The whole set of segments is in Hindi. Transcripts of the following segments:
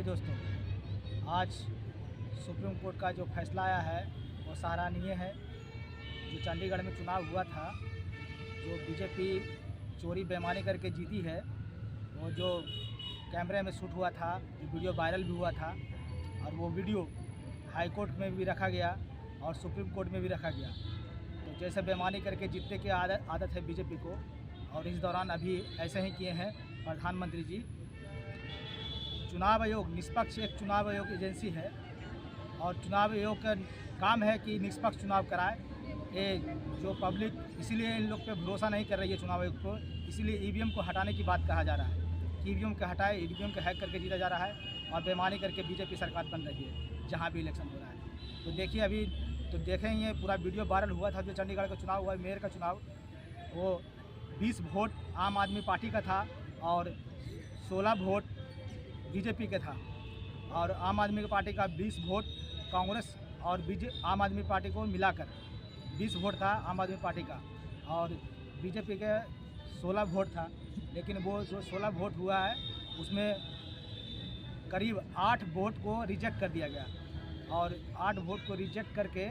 दोस्तों, आज सुप्रीम कोर्ट का जो फैसला आया है वो सराहनीय है। जो चंडीगढ़ में चुनाव हुआ था, जो बीजेपी चोरी बेईमानी करके जीती है, वो जो कैमरे में शूट हुआ था, जो वीडियो वायरल भी हुआ था, और वो वीडियो हाई कोर्ट में भी रखा गया और सुप्रीम कोर्ट में भी रखा गया। तो जैसे बेईमानी करके जीतने की आदत है बीजेपी को, और इस दौरान अभी ऐसे ही किए हैं प्रधानमंत्री जी। चुनाव आयोग निष्पक्ष एक चुनाव आयोग एजेंसी है और चुनाव आयोग का काम है कि निष्पक्ष चुनाव कराए। ये जो पब्लिक इसीलिए इन लोग पे भरोसा नहीं कर रही है चुनाव आयोग को, इसीलिए ईवीएम को हटाने की बात कहा जा रहा है कि ईवीएम को हटाए। ईवीएम को हैक करके जीता जा रहा है और बेईमानी करके बीजेपी सरकार बन रही है जहाँ भी इलेक्शन हो रहा है। तो देखिए, अभी तो देखेंगे, पूरा वीडियो वायरल हुआ था। जो चंडीगढ़ का चुनाव हुआ, मेयर का चुनाव, वो 20 वोट आम आदमी पार्टी का था और 16 वोट बीजेपी का था, और आम आदमी पार्टी का 20 वोट कांग्रेस और आम आदमी पार्टी को मिलाकर 20 वोट था आम आदमी पार्टी का, और बीजेपी के 16 वोट था। लेकिन वो जो 16 वोट हुआ है उसमें करीब 8 वोट को रिजेक्ट कर दिया गया, और 8 वोट को रिजेक्ट करके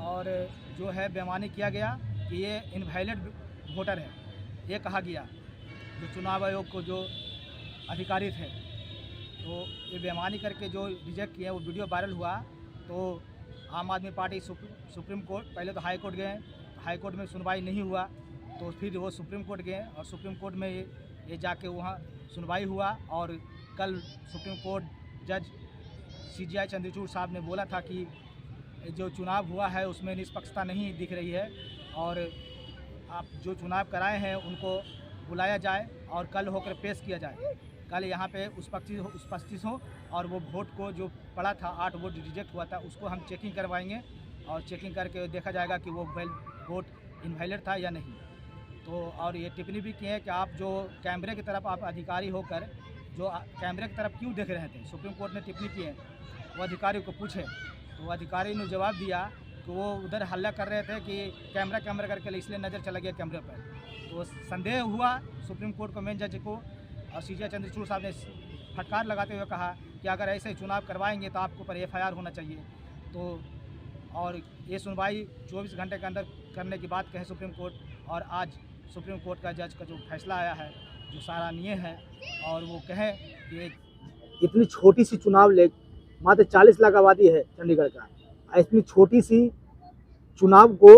और जो है बेईमानी किया गया कि ये इनवैलिड वोटर है, ये कहा गया। जो चुनाव आयोग को जो अधिकारी थे, तो ये बेईमानी करके जो रिजेक्ट किया, वो वीडियो वायरल हुआ। तो आम आदमी पार्टी सुप्रीम कोर्ट, पहले तो हाई कोर्ट गए, हाई कोर्ट में सुनवाई नहीं हुआ, तो फिर वो सुप्रीम कोर्ट गए और सुप्रीम कोर्ट में ये जाके वहाँ सुनवाई हुआ। और कल सुप्रीम कोर्ट जज CJI चंद्रचूड़ साहब ने बोला था कि जो चुनाव हुआ है उसमें निष्पक्षता नहीं दिख रही है, और आप जो चुनाव कराए हैं उनको बुलाया जाए और कल होकर पेश किया जाए। कल यहाँ पे उपस्थित हो और वो वोट को जो पड़ा था, 8 वोट रिजेक्ट हुआ था, उसको हम चेकिंग करवाएंगे और चेकिंग करके देखा जाएगा कि वो वोट इनवैलिड था या नहीं। तो और ये टिप्पणी भी की है कि आप जो कैमरे की तरफ आप अधिकारी होकर जो कैमरे की तरफ क्यों देख रहे थे, सुप्रीम कोर्ट ने टिप्पणी की है। वो अधिकारी को पूछे तो वो अधिकारी ने जवाब दिया कि वो उधर हल्ला कर रहे थे कि कैमरा करके, इसलिए नज़र चला गया कैमरे पर। तो संदेह हुआ सुप्रीम कोर्ट को, मेन जज को, और CJI चंद्रचूड़ साहब ने फटकार लगाते हुए कहा कि अगर ऐसे चुनाव करवाएंगे तो आपके ऊपर FIR होना चाहिए। तो और ये सुनवाई 24 घंटे के अंदर करने की बात कहे सुप्रीम कोर्ट, और आज सुप्रीम कोर्ट का जज का जो फैसला आया है जो सराहनीय है, और वो कहे कि इतनी छोटी सी चुनाव ले, मात्र 40 लाख आबादी है चंडीगढ़ का, इतनी छोटी सी चुनाव को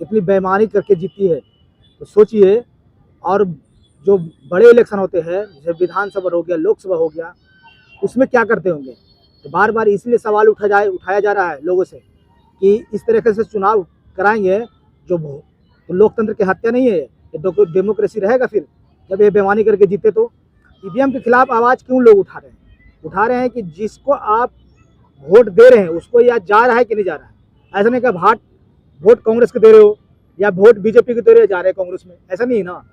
इतनी बेईमानी करके जीती है। तो सोचिए, और जो बड़े इलेक्शन होते हैं जैसे विधानसभा हो गया, लोकसभा हो गया, उसमें क्या करते होंगे। तो बार बार इसलिए सवाल उठाया जा रहा है लोगों से कि इस तरीके से चुनाव कराएंगे जो तो लोकतंत्र की हत्या नहीं है, ये डेमोक्रेसी रहेगा फिर जब ये बेईमानी करके जीते। तो ईवीएम के खिलाफ आवाज़ क्यों लोग उठा रहे हैं कि जिसको आप वोट दे रहे हैं उसको या जा रहा है कि नहीं जा रहा है। ऐसा नहीं कि वोट कांग्रेस के दे रहे हो या वोट बीजेपी के दे रहे जा रहे हैं कांग्रेस में, ऐसा नहीं है ना।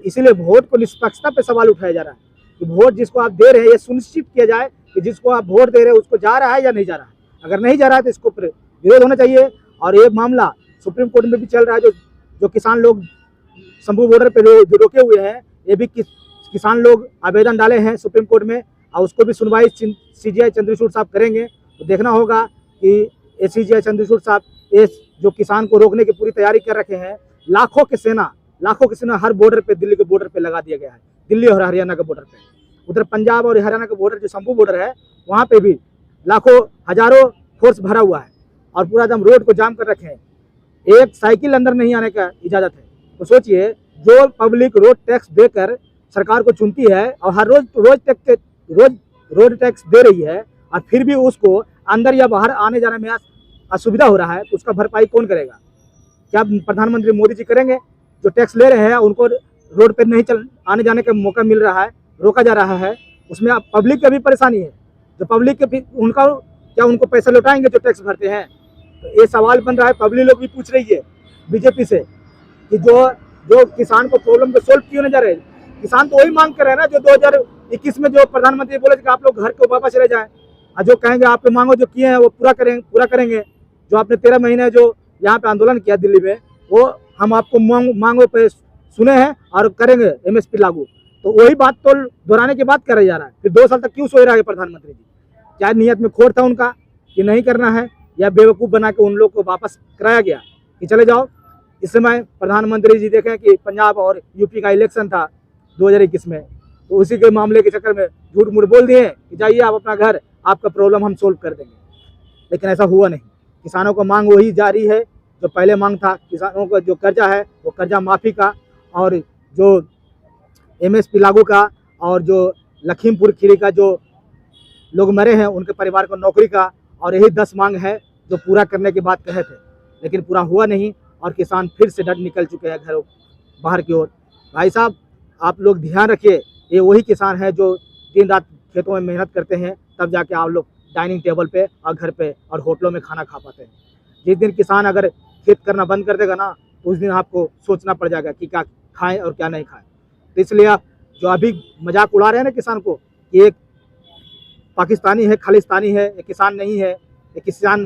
इसीलिए वोट को निष्पक्षता पे सवाल उठाया जा रहा है कि वोट जिसको आप दे रहे हैं ये सुनिश्चित किया जाए कि जिसको आप वोट दे रहे हैं उसको जा रहा है या नहीं जा रहा है। अगर नहीं जा रहा है तो इसको विरोध होना चाहिए। और ये मामला सुप्रीम कोर्ट में भी चल रहा है। जो किसान लोग शंभू बॉर्डर पे जो रोके हुए हैं, ये भी किसान लोग आवेदन डाले हैं सुप्रीम कोर्ट में, और उसको भी सुनवाई CJI चंद्रचूड़ साहब करेंगे। तो देखना होगा कि CJI चंद्रचूड़ साहब ये जो किसान को रोकने की पूरी तैयारी कर रखे हैं। लाखों की सेना हर बॉर्डर पे, दिल्ली के बॉर्डर पे लगा दिया गया है, दिल्ली और हरियाणा के बॉर्डर पे। उधर पंजाब और हरियाणा के बॉर्डर जो शंभू बॉर्डर है, वहाँ पे भी लाखों हजारों फोर्स भरा हुआ है और पूरा एकदम रोड को जाम कर रखे हैं। एक साइकिल अंदर नहीं आने का इजाज़त है। तो सोचिए, जो पब्लिक रोड टैक्स देकर सरकार को चुनती है और हर रोज रोड टैक्स दे रही है, और फिर भी उसको अंदर या बाहर आने जाने में असुविधा हो रहा है, तो उसका भरपाई कौन करेगा? क्या प्रधानमंत्री मोदी जी करेंगे? जो टैक्स ले रहे हैं उनको रोड पर नहीं आने जाने का मौका मिल रहा है, रोका जा रहा है, उसमें अब पब्लिक की भी परेशानी है। जो पब्लिक के उनको पैसा लौटाएंगे जो टैक्स भरते हैं? तो ये सवाल बन रहा है। पब्लिक लोग भी पूछ रही है बीजेपी से कि जो किसान को प्रॉब्लम को सोल्व क्यों नहीं जा रहे। किसान तो वही मांग कर रहे हैं ना जो 2021 में जो प्रधानमंत्री बोले कि आप लोग घर को वापस चले जाएं, और जो कहेंगे आप मांगो जो किए हैं वो पूरा करेंगे। जो आपने 13 महीने जो यहाँ पे आंदोलन किया दिल्ली में, वो हम आपको मांगों पे सुने हैं और करेंगे MSP लागू। तो वही बात तो दोहराने की बात करे जा रहा है। फिर 2 साल तक क्यों सोए रहे प्रधानमंत्री जी? क्या नीयत में खोट था उनका कि नहीं करना है, या बेवकूफ़ बना के उन लोग को वापस कराया गया कि चले जाओ? इस समय प्रधानमंत्री जी देखें कि पंजाब और यूपी का इलेक्शन था 2021 में, तो उसी के मामले के चक्कर में झूठ मूठ बोल दिए कि जाइए आप अपना घर, आपका प्रॉब्लम हम सोल्व कर देंगे। लेकिन ऐसा हुआ नहीं। किसानों का मांग वही जारी है जो पहले मांग था। किसानों का जो कर्जा है वो कर्जा माफ़ी का, और जो MSP लागू का, और जो लखीमपुर खीरी का जो लोग मरे हैं उनके परिवार को नौकरी का, और यही 10 मांग है जो पूरा करने की बात कहे थे, लेकिन पूरा हुआ नहीं और किसान फिर से डट निकल चुके हैं घरों बाहर की ओर। भाई साहब, आप लोग ध्यान रखिए, ये वही किसान है जो दिन रात खेतों में मेहनत करते हैं, तब जाके आप लोग डाइनिंग टेबल पे और घर पे और होटलों में खाना खा पाते हैं। जिस दिन किसान अगर खेत करना बंद कर देगा ना, तो उस दिन आपको सोचना पड़ जाएगा कि क्या खाएं और क्या नहीं खाएं। तो इसलिए आप जो अभी मजाक उड़ा रहे हैं ना किसान को कि एक पाकिस्तानी है, खालिस्तानी है, ये किसान नहीं है, ये किसान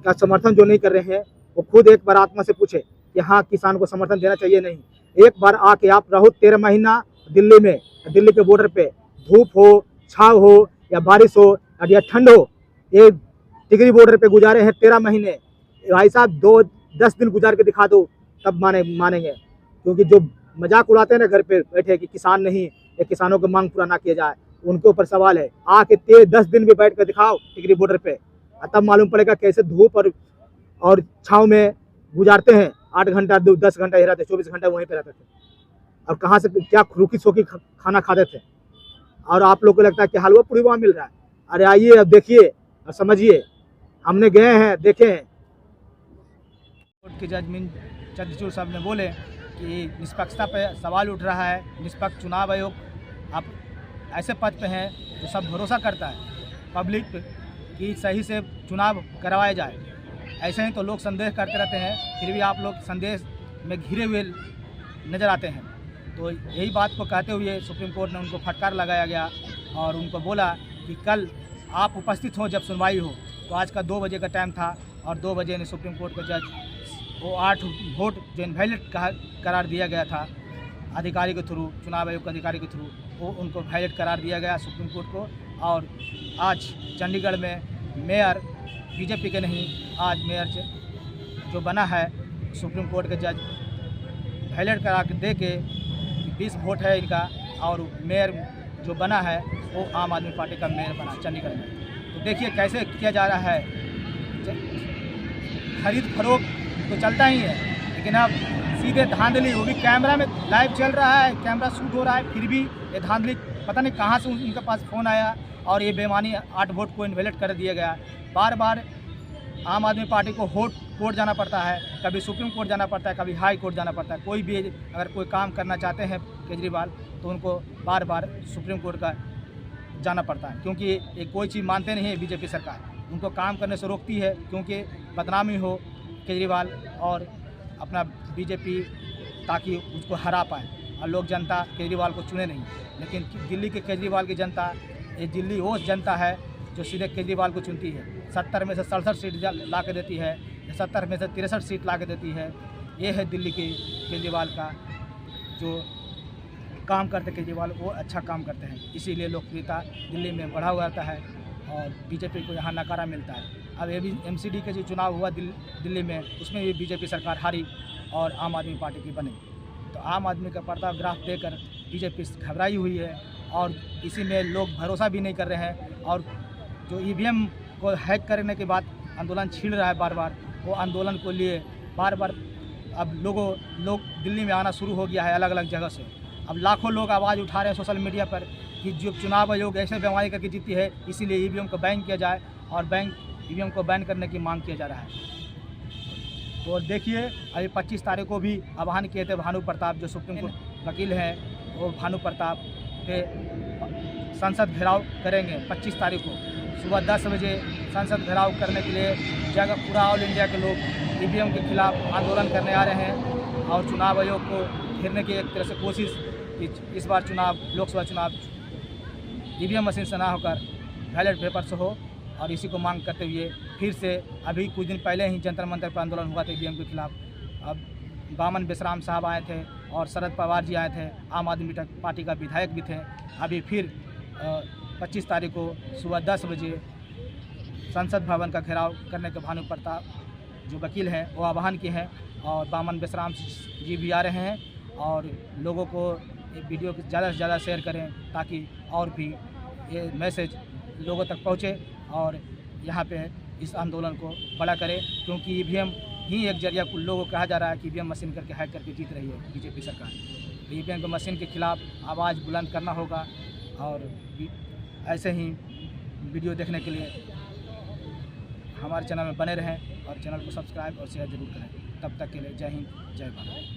का समर्थन जो नहीं कर रहे हैं, वो खुद एक बार आत्मा से पूछे कि हाँ, किसान को समर्थन देना चाहिए नहीं। एक बार आके आप रहो 13 महीना दिल्ली में, दिल्ली के बॉर्डर पे, धूप हो, छाव हो या बारिश हो या ठंड हो, ये टिकरी बॉर्डर पे गुजारे हैं 13 महीने। भाई साहब 10 दिन गुजार के दिखा दो, तब मानेंगे। क्योंकि जो मजाक उड़ाते हैं ना घर पे बैठे कि किसान नहीं, या किसानों की मांग पूरा ना किया जाए, उनके ऊपर सवाल है। आके 10 दिन भी बैठ कर दिखाओ टिकरी बॉर्डर पे, तब मालूम पड़ेगा कैसे धूप और छाँव में गुजारते हैं। 8 घंटा 10 घंटा ही रहते, 24 घंटा वहीं पे रहते थे, और कहाँ से क्या रूखी सूखी खाना खाते थे। और आप लोग को लगता है कि हलवा पूरी वहाँ मिल रहा है। अरे आइए, अब देखिए और समझिए, हमने गए हैं, देखे हैं। कोर्ट के जज चंद्रचूड़ साहब ने बोले कि निष्पक्षता पे सवाल उठ रहा है। निष्पक्ष चुनाव आयोग आप ऐसे पद पे हैं जो सब भरोसा करता है पब्लिक पे कि सही से चुनाव करवाया जाए। ऐसे ही तो लोग संदेह करते रहते हैं, फिर भी आप लोग संदेह में घिरे हुए नज़र आते हैं। तो यही बात को कहते हुए सुप्रीम कोर्ट ने उनको फटकार लगाया गया और उनको बोला कि कल आप उपस्थित हों जब सुनवाई हो। तो आज का 2 बजे का टाइम था और 2 बजे ने सुप्रीम कोर्ट का जज वो 8 वोट जो इनवैलिड करार दिया गया था अधिकारी के थ्रू, चुनाव आयोग के अधिकारी के थ्रू, वो उनको वैलिड करार दिया गया सुप्रीम कोर्ट को। और आज चंडीगढ़ में मेयर बीजेपी के नहीं, आज मेयर जो बना है सुप्रीम कोर्ट के जज वैलिड करा के दे के 20 वोट है इनका, और मेयर जो बना है वो आम आदमी पार्टी का मेयर बना चंडीगढ़ में। तो देखिए कैसे किया जा रहा है। खरीद फरोख्त तो चलता ही है, लेकिन अब सीधे धांधली, वो भी कैमरा में लाइव चल रहा है, कैमरा शूट हो रहा है, फिर भी ये धांधली पता नहीं कहाँ से उनके पास फ़ोन आया और ये बेईमानी 8 वोट को इनवैलिड कर दिया गया। बार बार आम आदमी पार्टी को कोर्ट जाना पड़ता है, कभी सुप्रीम कोर्ट जाना पड़ता है, कभी हाई कोर्ट जाना पड़ता है। कोई भी अगर कोई काम करना चाहते हैं केजरीवाल, तो उनको बार बार सुप्रीम कोर्ट का जाना पड़ता है, क्योंकि ये कोई चीज़ मानते नहीं है बीजेपी सरकार, उनको काम करने से रोकती है, क्योंकि बदनामी हो केजरीवाल और अपना बीजेपी, ताकि उसको हरा पाए और लोग जनता केजरीवाल को चुने नहीं। लेकिन दिल्ली के केजरीवाल की जनता, ये दिल्ली वो जनता है जो सीधे केजरीवाल को चुनती है। 70 में से 67 सीट ला के देती है, 70 में से 63 सीट ला के देती है। ये है दिल्ली के केजरीवाल का जो काम करते केजरीवाल, वो अच्छा काम करते हैं, इसीलिए लोकप्रियता दिल्ली में बढ़ा हुआ रहता है और बीजेपी को यहाँ नकारा मिलता है। अब ये भी MCD के जो चुनाव हुआ दिल्ली में, उसमें भी बीजेपी सरकार हारी और आम आदमी पार्टी की बनी। तो आम आदमी का पर्दा ग्राफ देकर बीजेपी घबराई हुई है और इसी में लोग भरोसा भी नहीं कर रहे हैं। और जो EVM को हैक करने के बाद आंदोलन छिड़ रहा है बार बार, वो आंदोलन को लिए बार बार अब लोग दिल्ली में आना शुरू हो गया है अलग अलग जगह से। अब लाखों लोग आवाज़ उठा रहे हैं सोशल मीडिया पर कि जो चुनाव आयोग ऐसे बेईमानी करके जीती है, इसीलिए EVM को बैन किया जाए और EVM को बैन करने की मांग किया जा रहा है। तो देखिए, अभी 25 तारीख को भी आह्वान किए थे भानु प्रताप, जो सुप्रीम कोर्ट वकील हैं, वो भानु प्रताप के संसद घेराव करेंगे 25 तारीख को सुबह 10 बजे। संसद घेराव करने के लिए जगह पूरा ऑल इंडिया के लोग EVM के खिलाफ आंदोलन करने आ रहे हैं और चुनाव आयोग को घेरने की एक तरह से कोशिश कि इस बार चुनाव, लोकसभा चुनाव EVM मशीन से ना होकर बैलेट पेपर से हो। और इसी को मांग करते हुए फिर से अभी कुछ दिन पहले ही जंतर मंतर पर आंदोलन हुआ था EVM के खिलाफ। अब बामन बेसराम साहब आए थे और शरद पवार जी आए थे, आम आदमी पार्टी का विधायक भी थे। अभी फिर 25 तारीख को सुबह 10 बजे संसद भवन का घेराव करने के भानु प्रताप जो वकील हैं वो आह्वान किए हैं और बामन बेसराम जी भी आ रहे हैं। और लोगों को ये वीडियो ज़्यादा से ज़्यादा शेयर करें ताकि और भी ये मैसेज लोगों तक पहुँचे और यहाँ पे इस आंदोलन को बड़ा करें, क्योंकि ईवीएम ही एक जरिया कुल लोगों को कहा जा रहा है कि ईवीएम मशीन करके हैक करके जीत रही है बीजेपी सरकार। तो ईवीएम के मशीन के खिलाफ आवाज़ बुलंद करना होगा और ऐसे ही वीडियो देखने के लिए हमारे चैनल में बने रहें और चैनल को सब्सक्राइब और शेयर जरूर करें। तब तक के लिए जय हिंद, जय भारत।